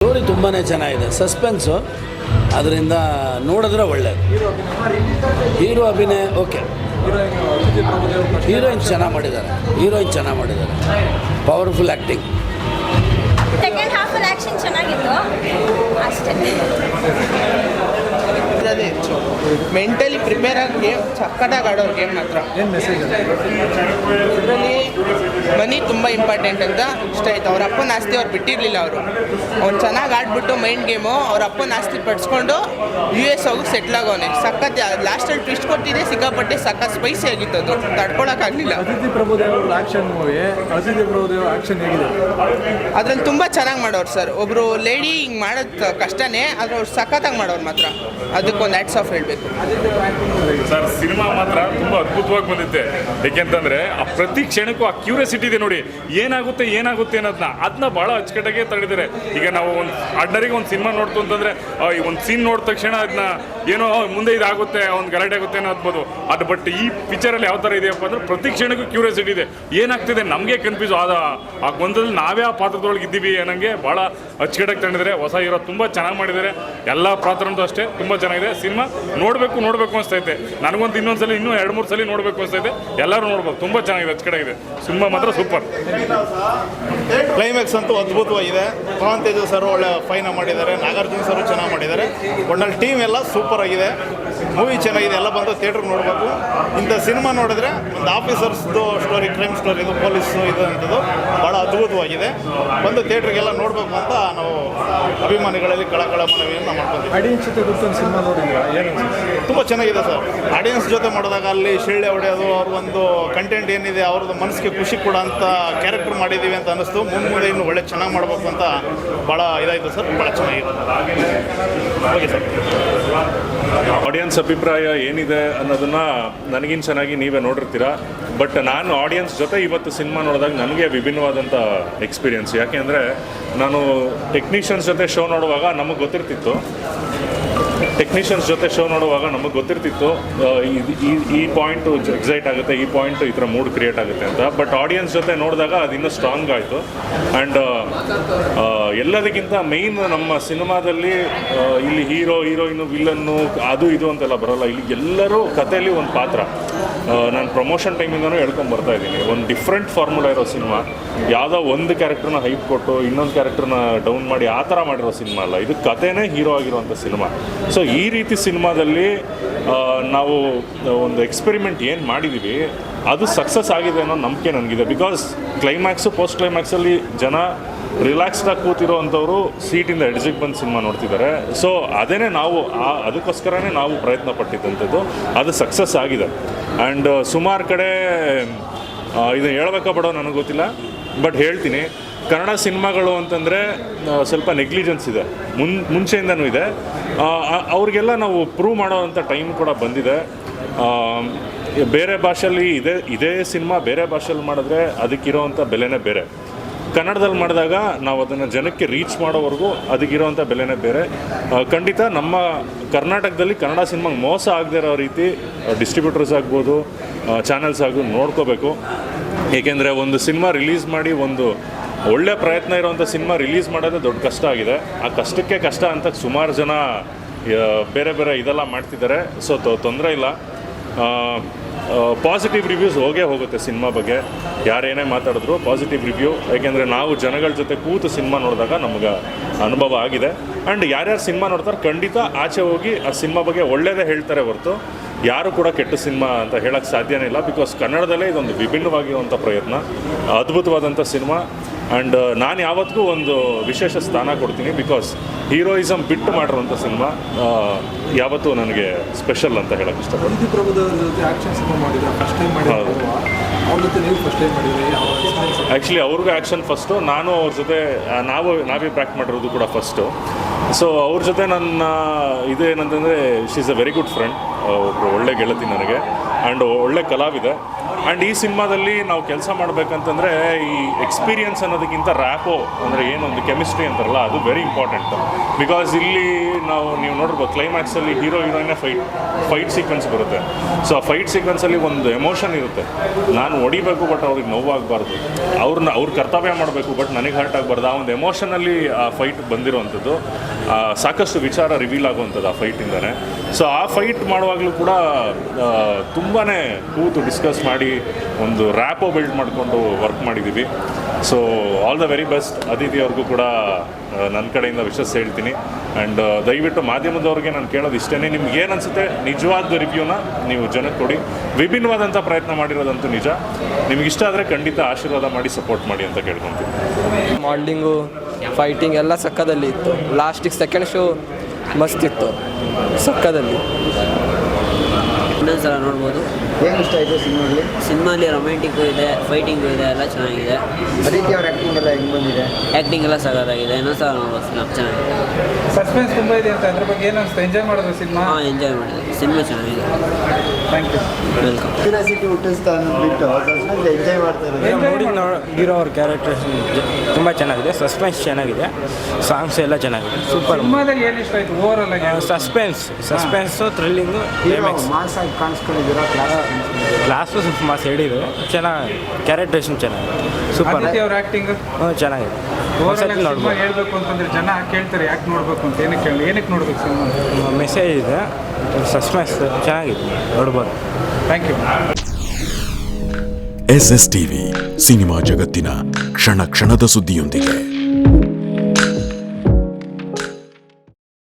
Story ತುಂಬಾ ಚೆನ್ನಾಗಿದೆ, suspense, ಅದರಿಂದ ನೋಡಿದ್ರೆ ಒಳ್ಳೆಯದು. ಹೀರೋ ಅಭಿನಯ ಓಕೆ, ಹೀರೋಯಿನ್ ಚೆನ್ನಾಗಿ ಮಾಡಿದ್ದಾರೆ, ಪವರ್ಫುಲ್ ಆ್ಯಕ್ಟಿಂಗ್. ಸೆಕೆಂಡ್ ಹಾಫಲ್ಲಿ ಆ್ಯಕ್ಷನ್ ಚೆನ್ನಾಗಿತ್ತು ಅಷ್ಟೇ. ಅದೇ ಮೆಂಟಲಿ ಪ್ರಿಪೇರ್ ಆಗಿ ಗೇಮ್ ಸಕ್ಕತ್ತಾಗಿ ಆಡೋರು ಗೇಮ್ ಮಾತ್ರ. ಏನು ಮೆಸೇಜ್ ಇದರಲ್ಲಿ ಮನಿ ತುಂಬ ಇಂಪಾರ್ಟೆಂಟ್ ಅಂತ ಇಷ್ಟ ಆಯ್ತು. ಅವ್ರ ಅಪ್ಪನ ಆಸ್ತಿ ಅವ್ರು ಬಿಟ್ಟಿರಲಿಲ್ಲ. ಅವ್ನು ಚೆನ್ನಾಗಿ ಆಡ್ಬಿಟ್ಟು ಮೈಂಡ್ ಗೇಮು ಅವ್ರ ಅಪ್ಪನ ಆಸ್ತಿ ಪಡಿಸ್ಕೊಂಡು US ಹೋಗಿ ಸೆಟ್ಲ್ ಆಗೋನೆ. ಸಖತ್ ಲಾಸ್ಟಲ್ಲಿ ಟ್ವಿಸ್ಟ್ ಕೊಟ್ಟಿದೆ, ಸಿಕ್ಕಾಪಟ್ಟೆ ಸಖತ್ ಸ್ಪೈಸಿ ಆಗಿತ್ತು, ಅದು ತಡ್ಕೊಳಕ್ಕಾಗಲಿಲ್ಲ. ಅತಿಥಿ ಪ್ರಭುದೇವ ಆ್ಯಕ್ಷನ್ ಮೂವಿ, ಅತಿಥಿ ಪ್ರಭುದೇವ ಆ್ಯಕ್ಷನ್ ಹೇಗಿದೆ? ಅದ್ರಲ್ಲಿ ತುಂಬ ಚೆನ್ನಾಗಿ ಮಾಡೋರು ಸರ್. ಒಬ್ಬರು ಲೇಡಿ ಹಿಂಗೆ ಮಾಡೋದು ಕಷ್ಟನೇ, ಆದರೆ ಅವ್ರು ಸಖತ್ತಾಗಿ ಮಾಡೋರು ಮಾತ್ರ. ಅದಕ್ಕೊಂದು ಹ್ಯಾಟ್ಸ್ ಆಫ್ ಹೇಳಬೇಕು ಸರ್. ಸಿನಿಮಾ ಮಾತ್ರ ತುಂಬ ಅದ್ಭುತವಾಗಿ ಬಂದಿತ್ತೆ. ಏಕೆಂತಂದರೆ ಆ ಪ್ರತಿ ಕ್ಷಣಕ್ಕೂ ಆ ಕ್ಯೂರಿಯಾಸಿಟಿ ಇದೆ ನೋಡಿ, ಏನಾಗುತ್ತೆ ಅನ್ನೋದನ್ನ ಭಾಳ ಅಚ್ಚುಕಟ್ಟಾಗೆ ತಡೆದಿದ್ದಾರೆ. ಈಗ ನಾವು ಒಂದು ಆರ್ಡಿನರಿಗೆ ಒಂದು ಸಿನಿಮಾ ನೋಡ್ತು ಅಂತಂದರೆ ಒಂದು ಸೀನ್ ನೋಡಿದ ತಕ್ಷಣ ಅದನ್ನ ಏನೋ ಮುಂದೆ ಇದಾಗುತ್ತೆ, ಒಂದು ಗಲಾಟೆ ಆಗುತ್ತೆ ಅನ್ನೋ ಅನ್ಬೋದು. ಅದು ಬಟ್ ಈ ಪಿಕ್ಚರಲ್ಲಿ ಯಾವ ಥರ ಇದೆಯಪ್ಪ ಅಂದರೆ ಪ್ರತಿ ಕ್ಷಣಕ್ಕೂ ಕ್ಯೂರಿಯಾಸಿಟಿ ಇದೆ, ಏನಾಗ್ತಿದೆ ನಮಗೆ ಕನ್ಫ್ಯೂಸ್ ಆ ಗೊಂದಲದಲ್ಲಿ ನಾವೇ ಆ ಪಾತ್ರದೊಳಗೆ ಇದ್ದೀವಿ ಅನ್ನೋಂಗೆ ಭಾಳ ಅಚ್ಚುಕಟ್ಟಾಗಿ ತಂದಿದ್ದಾರೆ. ಹೊಸ ಹೀರೋ ತುಂಬ ಚೆನ್ನಾಗಿ ಮಾಡಿದ್ದಾರೆ, ಎಲ್ಲ ಪಾತ್ರನೂ ಅಷ್ಟೇ ತುಂಬ ಚೆನ್ನಾಗಿದೆ. ಸಿನಿಮಾ ನೋಡಬೇಕು ಅನಿಸ್ತೈತೆ ನನಗಂತೂ, ಇನ್ನೊಂದ್ಸಲಿ ಇನ್ನೂ 2-3 ಸಲ ನೋಡಬೇಕು ಅನಿಸ್ತೈತೆ. ಎಲ್ಲರೂ ನೋಡ್ಬೋದು, ತುಂಬ ಚೆನ್ನಾಗಿದೆ, ಅಚ್ಚುಕಟ್ಟಾಗಿದೆ. ಸಿನಿಮಾ ಮಾತ್ರ ಸೂಪರ್. ಕ್ಲೈಮ್ಯಾಕ್ಸ್ ಅಂತೂ ಅದ್ಭುತವಾಗಿದೆ. ಪವನ್ ತೇಜು ಸರ್ ಒಳ್ಳೆ ಫೈನ ಮಾಡಿದ್ದಾರೆ, ನಾಗಾರ್ಜುನ ಸರ್ ಚೆನ್ನಾಗಿ ಮಾಡಿದ್ದಾರೆ. ಒಳ್ಳೆ ಟೀಮ್ ಎಲ್ಲ ಸೂಪರ್ ಆಗಿದೆ. ಮೂವಿ ಚೆನ್ನಾಗಿದೆ, ಎಲ್ಲ ಬಂದು ಥಿಯೇಟ್ರಿಗೆ ನೋಡಬೇಕು. ಇಂಥ ಸಿನಿಮಾ ನೋಡಿದ್ರೆ ಒಂದು ಆಫೀಸರ್ಸ್ದು ಸ್ಟೋರಿ, ಕ್ರೈಮ್ ಸ್ಟೋರಿ, ಇದು ಪೊಲೀಸು ಇದು ಅಂಥದ್ದು ಭಾಳ ಅದ್ಭುತವಾಗಿದೆ. ಬಂದು ಥಿಯೇಟ್ರಿಗೆಲ್ಲ ನೋಡಬೇಕು ಅಂತ ನಾವು ಅಭಿಮಾನಿಗಳಲ್ಲಿ ಕಳಕಳ ಮನವಿಯನ್ನು ಮಾಡ್ಕೊತೀವಿ. ಆಡಿಯನ್ಸ್ ಜೊತೆ ಕೂತ್ಕೊಂಡು ಸಿನಿಮಾ ನೋಡಿದ್ರೆ ಏನು ತುಂಬ ಚೆನ್ನಾಗಿದೆ ಸರ್. ಆಡಿಯನ್ಸ್ ಜೊತೆ ಮಾಡಿದಾಗ ಅಲ್ಲಿ ಶಿಳ್ಳೆ ಹೊಡೆಯೋದು, ಅವ್ರದ್ದು ಒಂದು ಏನಿದೆ ಅವ್ರದ್ದು ಮನಸ್ಸಿಗೆ ಖುಷಿ ಕೊಡೋಂಥ ಕ್ಯಾರೆಕ್ಟರ್ ಮಾಡಿದ್ದೀವಿ ಅಂತ ಅನ್ನಿಸ್ತು. ಮುಂದೆ ಇನ್ನು ಒಳ್ಳೆ ಚೆನ್ನಾಗಿ ಮಾಡಬೇಕು ಅಂತ ಭಾಳ ಇದಾಯಿತು ಸರ್, ಭಾಳ ಚೆನ್ನಾಗಿದೆ. Okay sir. ಆಡಿಯನ್ಸ್ ಅಭಿಪ್ರಾಯ ಏನಿದೆ ಅನ್ನೋದನ್ನು ನನಗಿನ್ ಚೆನ್ನಾಗಿ ನೀವೇ ನೋಡಿರ್ತೀರಾ. ಬಟ್ ನಾನು ಆಡಿಯನ್ಸ್ ಜೊತೆ ಇವತ್ತು ಸಿನಿಮಾ ನೋಡಿದಾಗ ನನಗೆ ವಿಭಿನ್ನವಾದಂಥ ಎಕ್ಸ್ಪೀರಿಯನ್ಸ್. ಯಾಕೆ ಅಂದರೆ ನಾನು ಟೆಕ್ನಿಷಿಯನ್ಸ್ ಜೊತೆ ಶೋ ನೋಡುವಾಗ ನಮಗೆ ಗೊತ್ತಿರ್ತಿತ್ತು ಈ ಪಾಯಿಂಟು ಎಕ್ಸೈಟ್ ಆಗುತ್ತೆ, ಈ ಪಾಯಿಂಟು ಈ ಥರ ಮೂಡ್ ಕ್ರಿಯೇಟ್ ಆಗುತ್ತೆ ಅಂತ. ಬಟ್ ಆಡಿಯನ್ಸ್ ಜೊತೆ ನೋಡಿದಾಗ ಅದು ಇನ್ನೂ ಸ್ಟ್ರಾಂಗ್ ಆಯಿತು. ಆ್ಯಂಡ್ ಎಲ್ಲದಕ್ಕಿಂತ ಮೇಯ್ನ್ ನಮ್ಮ ಸಿನಿಮಾದಲ್ಲಿ ಇಲ್ಲಿ ಹೀರೋಯಿನು, ವಿಲನ್ನು, ಅದು ಇದು ಅಂತೆಲ್ಲ ಬರೋಲ್ಲ. ಇಲ್ಲಿ ಎಲ್ಲರೂ ಕಥೆಯಲ್ಲಿ ಒಂದು ಪಾತ್ರ. ನಾನು ಪ್ರಮೋಷನ್ ಟೈಮಿಂದನೂ ಹೇಳ್ಕೊಂಡು ಬರ್ತಾ ಇದ್ದೀನಿ, ಒಂದು ಡಿಫ್ರೆಂಟ್ ಫಾರ್ಮುಲಾ ಇರೋ ಸಿನಿಮಾ. ಯಾವುದೋ ಒಂದು ಕ್ಯಾರೆಕ್ಟರ್ನ ಹೈಪ್ ಕೊಟ್ಟು ಇನ್ನೊಂದು ಕ್ಯಾರೆಕ್ಟರ್ನ ಡೌನ್ ಮಾಡಿ ಆ ಥರ ಮಾಡಿರೋ ಸಿನಿಮಾ ಅಲ್ಲ, ಇದು ಕಥೆನೇ ಹೀರೋ ಆಗಿರುವಂಥ ಸಿನಿಮಾ. ಸೊ ಈ ರೀತಿ ಸಿನಿಮಾದಲ್ಲಿ ನಾವು ಒಂದು ಎಕ್ಸ್ಪೆರಿಮೆಂಟ್ ಏನು ಮಾಡಿದ್ದೀವಿ ಅದು ಸಕ್ಸಸ್ ಆಗಿದೆ ಅನ್ನೋ ನಂಬಿಕೆ ನನಗಿದೆ. ಬಿಕಾಸ್ ಕ್ಲೈಮ್ಯಾಕ್ಸು, ಪೋಸ್ಟ್ ಕ್ಲೈಮ್ಯಾಕ್ಸಲ್ಲಿ ಜನ ರಿಲ್ಯಾಕ್ಸ್ಡಾಗಿ ಕೂತಿರೋ ಅಂಥವರು ಸೀಟಿಂದ ಎಡ್ಜಿಗೆ ಬಂದು ಸಿನಿಮಾ ನೋಡ್ತಿದ್ದಾರೆ. ಸೊ ಅದೇ ನಾವು ಅದಕ್ಕೋಸ್ಕರನೇ ನಾವು ಪ್ರಯತ್ನ ಪಟ್ಟಿದ್ದಂಥದ್ದು, ಅದು ಸಕ್ಸಸ್ ಆಗಿದೆ. ಆ್ಯಂಡ್ ಸುಮಾರು ಕಡೆ ಇದನ್ನು ಹೇಳ್ಬೇಕಾ ಬಿಡೋ ನನಗೆ ಗೊತ್ತಿಲ್ಲ, ಬಟ್ ಹೇಳ್ತೀನಿ. ಕನ್ನಡ ಸಿನಿಮಾಗಳು ಅಂತಂದರೆ ಸ್ವಲ್ಪ ನೆಗ್ಲಿಜೆನ್ಸ್ ಇದೆ, ಮುಂಚೆಯಿಂದನೂ ಇದೆ. ಅವ್ರಿಗೆಲ್ಲ ನಾವು ಪ್ರೂವ್ ಮಾಡೋವಂಥ ಟೈಮ್ ಕೂಡ ಬಂದಿದೆ. ಬೇರೆ ಭಾಷೆಯಲ್ಲಿ ಇದೇ ಸಿನಿಮಾ ಬೇರೆ ಭಾಷೆಯಲ್ಲಿ ಮಾಡಿದ್ರೆ ಅದಕ್ಕಿರೋವಂಥ ಬೆಲೆನೇ ಬೇರೆ. ಕನ್ನಡದಲ್ಲಿ ಮಾಡಿದಾಗ ನಾವು ಅದನ್ನು ಜನಕ್ಕೆ ರೀಚ್ ಮಾಡೋವರೆಗೂ ಅದಕ್ಕಿರೋವಂಥ ಬೆಲೆನೇ ಬೇರೆ. ಖಂಡಿತ ನಮ್ಮ ಕರ್ನಾಟಕದಲ್ಲಿ ಕನ್ನಡ ಸಿನಿಮಾಗೆ ಮೋಸ ಆಗದೇ ಇರೋ ರೀತಿ ಡಿಸ್ಟ್ರಿಬ್ಯೂಟರ್ಸ್ ಆಗ್ಬೋದು, ಚಾನಲ್ಸ್ ಆಗ್ಬೋದು ನೋಡ್ಕೋಬೇಕು. ಏಕೆಂದರೆ ಒಂದು ಸಿನಿಮಾ ರಿಲೀಸ್ ಮಾಡಿ, ಒಂದು ಒಳ್ಳೆ ಪ್ರಯತ್ನ ಇರೋವಂಥ ಸಿನಿಮಾ ರಿಲೀಸ್ ಮಾಡೋದೇ ದೊಡ್ಡ ಕಷ್ಟ ಆಗಿದೆ. ಆ ಕಷ್ಟಕ್ಕೆ ಕಷ್ಟ ಅಂತ ಸುಮಾರು ಜನ ಬೇರೆ ಇದೆಲ್ಲ ಮಾಡ್ತಿದ್ದಾರೆ. ಸೊ ತೊಂದರೆ ಇಲ್ಲ. ಪಾಸಿಟಿವ್ ರಿವ್ಯೂಸ್ ಹೋಗುತ್ತೆ ಸಿನಿಮಾ ಬಗ್ಗೆ. ಯಾರೇನೇ ಮಾತಾಡಿದ್ರು ಪಾಸಿಟಿವ್ ರಿವ್ಯೂ. ಯಾಕೆಂದರೆ ನಾವು ಜನಗಳ ಜೊತೆ ಕೂತು ಸಿನಿಮಾ ನೋಡಿದಾಗ ನಮ್ಗೆ ಅನುಭವ ಆಗಿದೆ. ಆ್ಯಂಡ್ ಯಾರ್ಯಾರು ಸಿನಿಮಾ ನೋಡ್ತಾರೆ ಖಂಡಿತ ಆಚೆ ಹೋಗಿ ಆ ಸಿನಿಮಾ ಬಗ್ಗೆ ಒಳ್ಳೆಯದೇ ಹೇಳ್ತಾರೆ ಹೊರತು ಯಾರು ಕೂಡ ಕೆಟ್ಟ ಸಿನಿಮಾ ಅಂತ ಹೇಳೋಕ್ಕೆ ಸಾಧ್ಯನೇ ಇಲ್ಲ. ಬಿಕಾಸ್ ಕನ್ನಡದಲ್ಲೇ ಇದೊಂದು ವಿಭಿನ್ನವಾಗಿರುವಂಥ ಪ್ರಯತ್ನ, ಅದ್ಭುತವಾದಂಥ ಸಿನಿಮಾ. ಆ್ಯಂಡ್ ನಾನು ಯಾವತ್ತಿಗೂ ಒಂದು ವಿಶೇಷ ಸ್ಥಾನ ಕೊಡ್ತೀನಿ. ಬಿಕಾಸ್ ಹೀರೋಯಿಸಮ್ ಬಿಟ್ಟು ಮಾಡಿರೋಂಥ ಸಿನಿಮಾ ಯಾವತ್ತೂ ನನಗೆ ಸ್ಪೆಷಲ್ ಅಂತ ಹೇಳೋಕ್ಕೆ ಇಷ್ಟಪಡ್ತೀನಿ. ಆ್ಯಕ್ಚುಲಿ ಅವ್ರಿಗೂ ಆ್ಯಕ್ಷನ್ ಫಸ್ಟು, ನಾನು ಅವ್ರ ಜೊತೆ ನಾವೇ ಬ್ಯಾಕ್ ಮಾಡಿರೋದು ಕೂಡ ಫಸ್ಟು. ಸೊ ಅವ್ರ ಜೊತೆ ನನ್ನ ಇದೇನಂತಂದರೆ she is a very good friend, ಒಬ್ಬರು ಒಳ್ಳೆ ಗೆಳತಿ ನನಗೆ. ಆ್ಯಂಡ್ ಒಳ್ಳೆ ಕಲಾವಿದೆ. ಆ್ಯಂಡ್ ಈ ಸಿನಿಮಾದಲ್ಲಿ ನಾವು ಕೆಲಸ ಮಾಡಬೇಕಂತಂದರೆ ಈ ಎಕ್ಸ್ಪೀರಿಯನ್ಸ್ ಅನ್ನೋದಕ್ಕಿಂತ ರ್ಯಾಪೋ ಅಂದರೆ ಏನೊಂದು ಕೆಮಿಸ್ಟ್ರಿ ಅಂತಾರಲ್ಲ ಅದು ವೆರಿ ಇಂಪಾರ್ಟೆಂಟ್. ಬಿಕಾಸ್ ಇಲ್ಲಿ ನೀವು ನೋಡಿರ್ಬೋದು ಕ್ಲೈಮ್ಯಾಕ್ಸಲ್ಲಿ ಹೀರೋ ಹೀರೋಯಿನೇ ಫೈಟ್ ಸೀಕ್ವೆನ್ಸ್ ಬರುತ್ತೆ. ಸೊ ಆ ಫೈಟ್ ಸೀಕ್ವೆನ್ಸಲ್ಲಿ ಒಂದು ಎಮೋಷನ್ ಇರುತ್ತೆ. ನಾನು ಹೊಡಿಬೇಕು ಬಟ್ ಅವ್ರಿಗೆ ನೋವಾಗಬಾರ್ದು, ಅವ್ರ ಕರ್ತವ್ಯ ಮಾಡಬೇಕು ಬಟ್ ನನಗೆ ಹರ್ಟ್ ಆಗಬಾರ್ದು. ಆ ಒಂದು ಎಮೋಷನಲ್ಲಿ ಆ ಫೈಟ್ ಬಂದಿರೋವಂಥದ್ದು, ಸಾಕಷ್ಟು ವಿಚಾರ ರಿವೀಲ್ ಆಗುವಂಥದ್ದು ಆ ಫೈಟಿಂದನೇ. ಸೊ ಆ ಫೈಟ್ ಮಾಡುವಾಗಲೂ ಕೂಡ ತುಂಬಾ ಕೂತು ಡಿಸ್ಕಸ್ ಮಾಡಿ ಒಂದು ರ್ಯಾಪೋ ಬಿಲ್ಡ್ ಮಾಡಿಕೊಂಡು ವರ್ಕ್ ಮಾಡಿದ್ದೀವಿ. So all the very best. Aditi ಅವ್ರಿಗೂ ಕೂಡ ನನ್ನ ಕಡೆಯಿಂದ ವಿಶಸ್ ಹೇಳ್ತೀನಿ. ಆ್ಯಂಡ್ ದಯವಿಟ್ಟು ಮಾಧ್ಯಮದವ್ರಿಗೆ ನಾನು ಕೇಳೋದು ಇಷ್ಟೇ, ನಿಮ್ಗೆ ಏನು ಅನಿಸುತ್ತೆ ನಿಜವಾದ ರಿವ್ಯೂನ ನೀವು ಜನಕ್ಕೆ ಕೊಡಿ. ವಿಭಿನ್ನವಾದಂಥ ಪ್ರಯತ್ನ ಮಾಡಿರೋದಂತೂ ನಿಜ. ನಿಮ್ಗೆ ಇಷ್ಟ ಆದರೆ ಖಂಡಿತ ಆಶೀರ್ವಾದ ಮಾಡಿ ಸಪೋರ್ಟ್ ಮಾಡಿ ಅಂತ ಕೇಳ್ಕೊತೀನಿ. ಮಾಡಲಿಂಗು ಫೈಟಿಂಗ್ ಎಲ್ಲ ಸಕ್ಕದಲ್ಲಿ ಇತ್ತು. ಲಾಸ್ಟಿಗೆ ಸೆಕೆಂಡ್ ಶೋ ಮಸ್ತ್ ಇತ್ತು, ಸಕ್ಕದಲ್ಲಿ. ಇನ್ನೊಂದು ಸಲ ನೋಡ್ಬೋದು. ಏನು ಇಷ್ಟ ಆಯಿತು ಸಿನಿಮಾದಲ್ಲಿ? ಸಿನಿಮಾಲಿ ರೊಮ್ಯಾಂಟಿಕ್ಕು ಇದೆ, ಫೈಟಿಂಗು ಇದೆ, ಎಲ್ಲ ಚೆನ್ನಾಗಿದೆ. ಅದಿತಿ ಅವ್ರ ಆ್ಯಕ್ಟಿಂಗ್ ಎಲ್ಲ ಹೆಂಗೆ ಬಂದಿದೆ? ಆ್ಯಕ್ಟಿಂಗ್ ಎಲ್ಲ ಸಗದಾಗಿದೆ. ಇನ್ನೊಂದು ಸಲ ನೋಡ್ಬೋದು ಫಿಲಮ್, ಚೆನ್ನಾಗಿದೆ. ಸಸ್ಪೆನ್ಸ್ ತುಂಬ ಇದೆ ಅಂತ ಅದ್ರ ಬಗ್ಗೆ ಏನು ಅನಿಸ್ತಾ? ಎಂಜಾಯ್ ಮಾಡಿದ್ರು ಸಿನಿಮಾ? ಹಾಂ, ಎಂಜಾಯ್ ಮಾಡಿದೆ. ಸಿನಿಮಾ ಚೆನ್ನಾಗಿದೆ. Thank you. ವೆಲ್ಕಮ್. ಕ್ಯೂರಿಯಾಸಿಟಿ ಹುಟ್ಟಿಸ್ತಾ ಅಂದ್ಬಿಟ್ಟು ಸಸ್ಪೆನ್ಸ್ ಎಂಜಾಯ್ ಮಾಡ್ತಾ ಇರೋದು. ಹೀರೋ ಅವ್ರ ಕ್ಯಾರೆಕ್ಟರ್ ತುಂಬ ಚೆನ್ನಾಗಿದೆ, ಸಸ್ಪೆನ್ಸ್ ಚೆನ್ನಾಗಿದೆ, ಸಾಂಗ್ಸ್ ಎಲ್ಲ ಚೆನ್ನಾಗಿದೆ, ಸೂಪರ್. ಸಿನಿಮಾದಲ್ಲಿ ಏನು ಇಷ್ಟ ಆಯಿತು ಓವರಾಲ್ ಆಗಿ? ಸಸ್ಪೆನ್ಸು ಥ್ರಿಲ್ಲಿಂಗು, ಮಾಸ್ ಆಗಿ ಕಾಣಿಸ್ಕೊಂಡಿದ್ದೀರಾ? ಕ್ಲಾಸು ಮಾಸ್ ಹೇಳಿದ್ರು, ಚೆನ್ನಾಗಿ ಕ್ಯಾರೆಕ್ಟರೇಷನ್ ಚೆನ್ನಾಗಿದೆ, ಸೂಪರ್. ಅದಿತಿ ಅವ್ರ ಆ್ಯಕ್ಟಿಂಗ್ ಚೆನ್ನಾಗಿದೆ. ಓವರಾಲ್ ಸಿನಿಮಾ ಹೇಳ್ಬೇಕು ಅಂತಂದ್ರೆ ಜನ ಕೇಳ್ತಾರೆ ಯಾಕೆ ನೋಡ್ಬೇಕು ಅಂತ. ಏನಕ್ಕೆ ನೋಡ್ಬೇಕು ಸಿನಿಮಾ? ಮೆಸೇಜ್ ಇದೆ, ಸಸ್ಪೆನ್ಸ್ ಚೆನ್ನಾಗಿದೆ, ನೋಡ್ಬೋದು. Thank you. SS TV cinema ಜಗತ್ತಿನ ಕ್ಷಣ ಕ್ಷಣದ ಸುದ್ದಿಯೊಂದಿಗೆ.